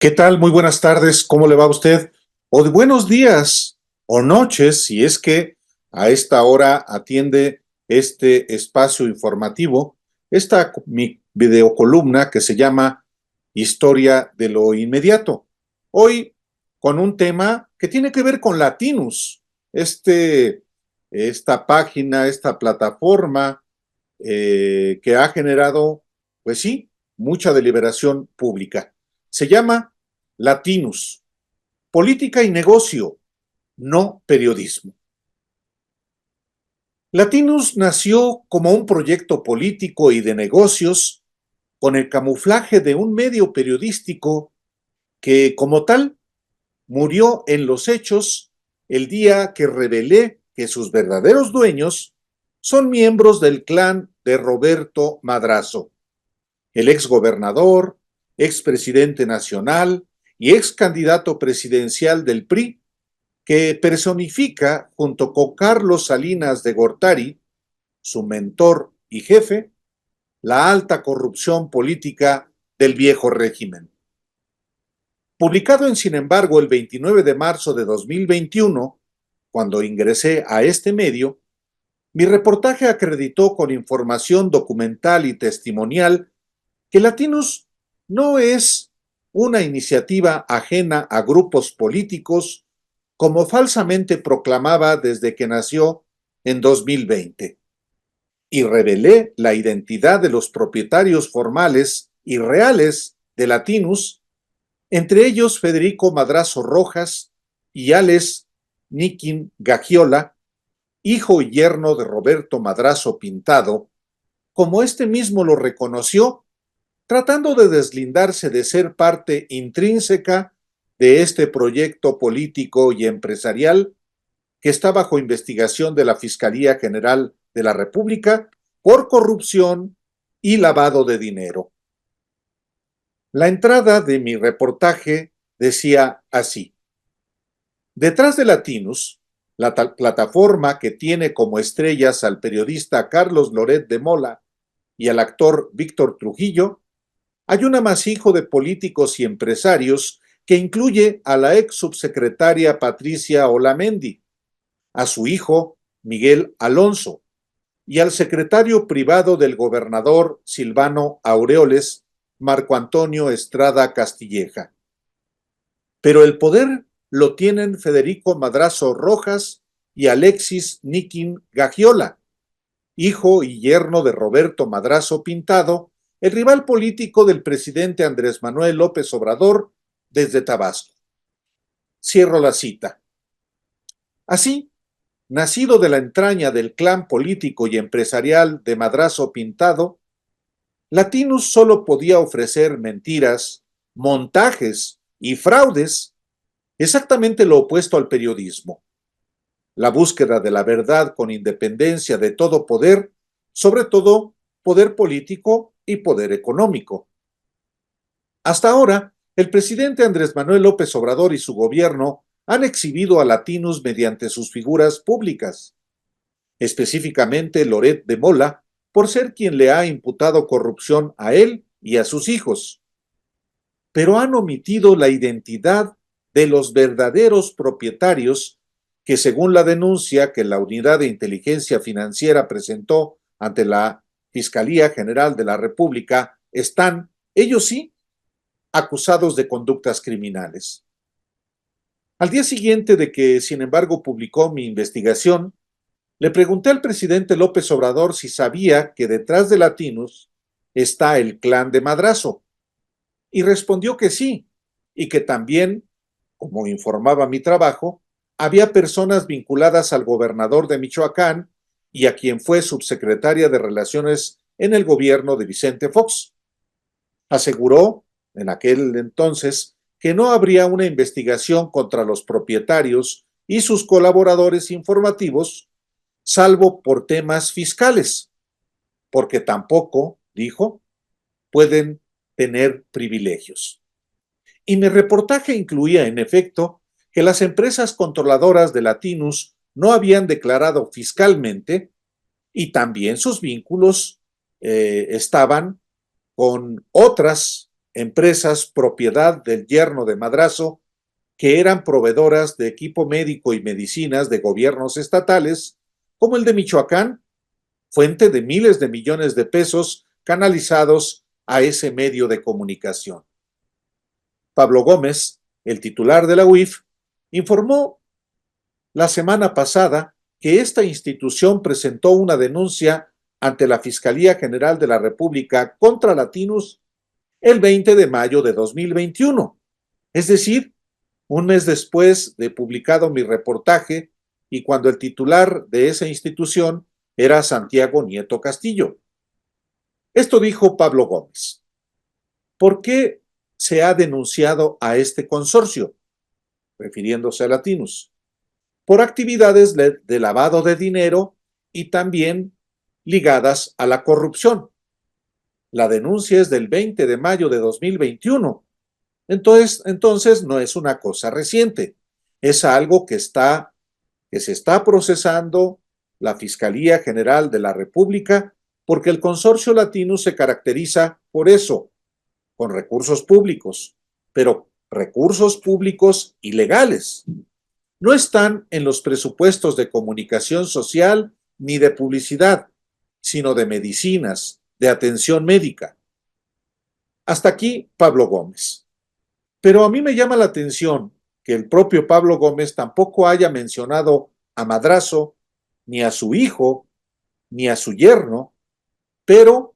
¿Qué tal? Muy buenas tardes, ¿cómo le va a usted? O de buenos días o noches, si es que a esta hora atiende este espacio informativo, mi videocolumna que se llama Historia de lo Inmediato. Hoy con un tema que tiene que ver con Latinus, esta página, esta plataforma que ha generado, pues sí, mucha deliberación pública. Se llama Latinus, política y negocio, no periodismo. Latinus nació como un proyecto político y de negocios con el camuflaje de un medio periodístico que, como tal, murió en los hechos el día que revelé que sus verdaderos dueños son miembros del clan de Roberto Madrazo, el exgobernador, expresidente nacional y ex candidato presidencial del PRI, que personifica, junto con Carlos Salinas de Gortari, su mentor y jefe, la alta corrupción política del viejo régimen. Publicado sin embargo, el 29 de marzo de 2021, cuando ingresé a este medio, mi reportaje acreditó con información documental y testimonial que Latinus no es una iniciativa ajena a grupos políticos, como falsamente proclamaba desde que nació en 2020, y revelé la identidad de los propietarios formales y reales de Latinus, entre ellos Federico Madrazo Rojas y Alex Nikin Gagiola, hijo y yerno de Roberto Madrazo Pintado, como este mismo lo reconoció, tratando de deslindarse de ser parte intrínseca de este proyecto político y empresarial que está bajo investigación de la Fiscalía General de la República por corrupción y lavado de dinero. La entrada de mi reportaje decía así: detrás de Latinus, la plataforma que tiene como estrellas al periodista Carlos Loret de Mola y al actor Víctor Trujillo, hay un amasijo de políticos y empresarios que incluye a la ex subsecretaria Patricia Olamendi, a su hijo Miguel Alonso y al secretario privado del gobernador Silvano Aureoles, Marco Antonio Estrada Castilleja. Pero el poder lo tienen Federico Madrazo Rojas y Alexis Nikin Gagiola, hijo y yerno de Roberto Madrazo Pintado, el rival político del presidente Andrés Manuel López Obrador desde Tabasco. Cierro la cita. Así, nacido de la entraña del clan político y empresarial de Madrazo Pintado, Latinus solo podía ofrecer mentiras, montajes y fraudes, exactamente lo opuesto al periodismo: la búsqueda de la verdad con independencia de todo poder, sobre todo poder político y poder económico. Hasta ahora, el presidente Andrés Manuel López Obrador y su gobierno han exhibido a Latinus mediante sus figuras públicas, específicamente Loret de Mola, por ser quien le ha imputado corrupción a él y a sus hijos, pero han omitido la identidad de los verdaderos propietarios que, según la denuncia que la Unidad de Inteligencia Financiera presentó ante la Fiscalía General de la República, están, ellos sí, acusados de conductas criminales. Al día siguiente de que, sin embargo, publicó mi investigación, le pregunté al presidente López Obrador si sabía que detrás de Latinus está el clan de Madrazo, y respondió que sí, y que también, como informaba mi trabajo, había personas vinculadas al gobernador de Michoacán y a quien fue subsecretaria de Relaciones en el gobierno de Vicente Fox. Aseguró en aquel entonces que no habría una investigación contra los propietarios y sus colaboradores informativos, salvo por temas fiscales, porque tampoco, dijo, pueden tener privilegios. Y mi reportaje incluía, en efecto, que las empresas controladoras de Latinus no habían declarado fiscalmente y también sus vínculos estaban con otras empresas propiedad del yerno de Madrazo, que eran proveedoras de equipo médico y medicinas de gobiernos estatales, como el de Michoacán, fuente de miles de millones de pesos canalizados a ese medio de comunicación. Pablo Gómez, el titular de la UIF, informó la semana pasada que esta institución presentó una denuncia ante la Fiscalía General de la República contra Latinus el 20 de mayo de 2021, es decir, un mes después de publicado mi reportaje y cuando el titular de esa institución era Santiago Nieto Castillo. Esto dijo Pablo Gómez. ¿Por qué se ha denunciado a este consorcio? Refiriéndose a Latinus. Por actividades de lavado de dinero y también ligadas a la corrupción. La denuncia es del 20 de mayo de 2021. Entonces no es una cosa reciente. Es algo que se está procesando la Fiscalía General de la República porque el consorcio Latinus se caracteriza por eso, con recursos públicos, pero recursos públicos ilegales. No están en los presupuestos de comunicación social ni de publicidad, sino de medicinas, de atención médica. Hasta aquí Pablo Gómez. Pero a mí me llama la atención que el propio Pablo Gómez tampoco haya mencionado a Madrazo, ni a su hijo, ni a su yerno, pero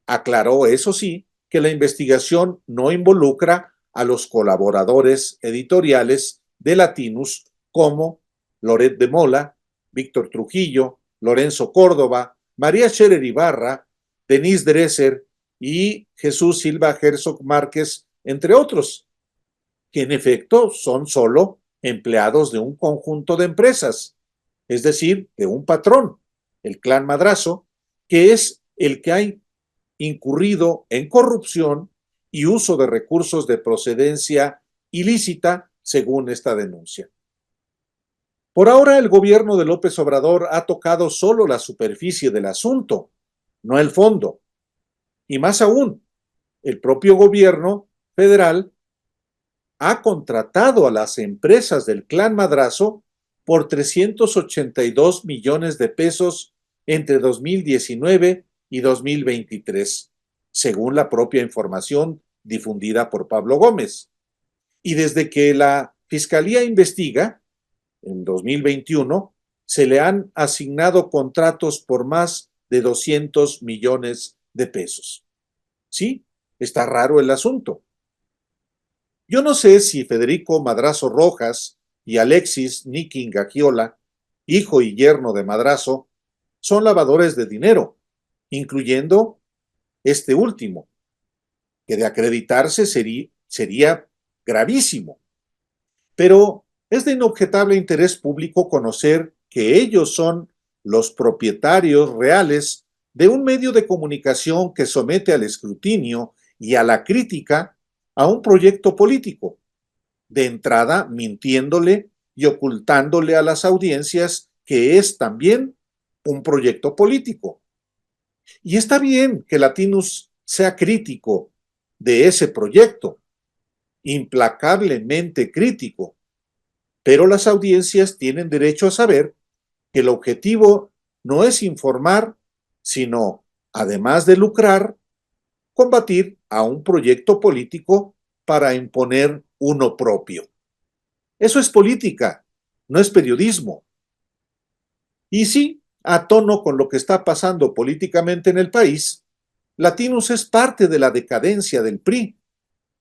aclaró, eso sí, que la investigación no involucra a los colaboradores editoriales de Latinus como Loret de Mola, Víctor Trujillo, Lorenzo Córdoba, María Scherer Ibarra, Denise Dresser y Jesús Silva Herzog Márquez, entre otros, que en efecto son solo empleados de un conjunto de empresas, es decir, de un patrón, el clan Madrazo, que es el que ha incurrido en corrupción y uso de recursos de procedencia ilícita, según esta denuncia. Por ahora, el gobierno de López Obrador ha tocado solo la superficie del asunto, no el fondo. Y más aún, el propio gobierno federal ha contratado a las empresas del clan Madrazo por 382 millones de pesos entre 2019 y 2023, según la propia información difundida por Pablo Gómez. Y desde que la Fiscalía investiga, en 2021, se le han asignado contratos por más de 200 millones de pesos. Sí, está raro el asunto. Yo no sé si Federico Madrazo Rojas y Alexis Nikin Gagiola, hijo y yerno de Madrazo, son lavadores de dinero, incluyendo este último, que de acreditarse sería gravísimo. Pero es de inobjetable interés público conocer que ellos son los propietarios reales de un medio de comunicación que somete al escrutinio y a la crítica a un proyecto político, de entrada mintiéndole y ocultándole a las audiencias que es también un proyecto político. Y está bien que Latinus sea crítico de ese proyecto, implacablemente crítico, pero las audiencias tienen derecho a saber que el objetivo no es informar, sino, además de lucrar, combatir a un proyecto político para imponer uno propio. Eso es política, no es periodismo. Y sí, a tono con lo que está pasando políticamente en el país, Latinus es parte de la decadencia del PRI,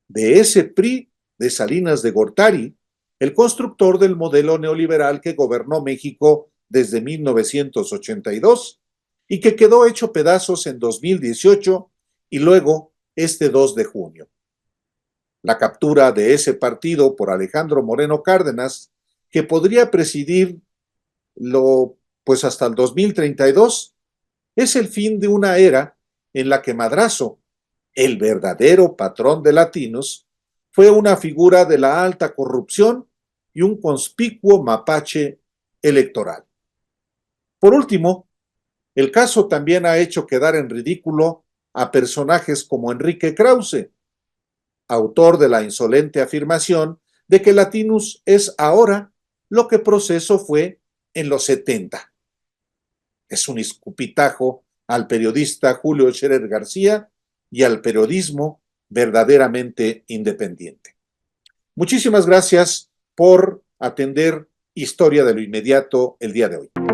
de ese PRI de Salinas de Gortari, el constructor del modelo neoliberal que gobernó México desde 1982 y que quedó hecho pedazos en 2018 y luego este 2 de junio. La captura de ese partido por Alejandro Moreno Cárdenas, que podría presidirlo pues hasta el 2032, es el fin de una era en la que Madrazo, el verdadero patrón de Latinos, fue una figura de la alta corrupción y un conspicuo mapache electoral. Por último, el caso también ha hecho quedar en ridículo a personajes como Enrique Krause, autor de la insolente afirmación de que Latinus es ahora lo que Proceso fue en los 70. Es un escupitajo al periodista Julio Scherer García y al periodismo verdaderamente independiente. Muchísimas gracias por atender Historia de lo Inmediato el día de hoy.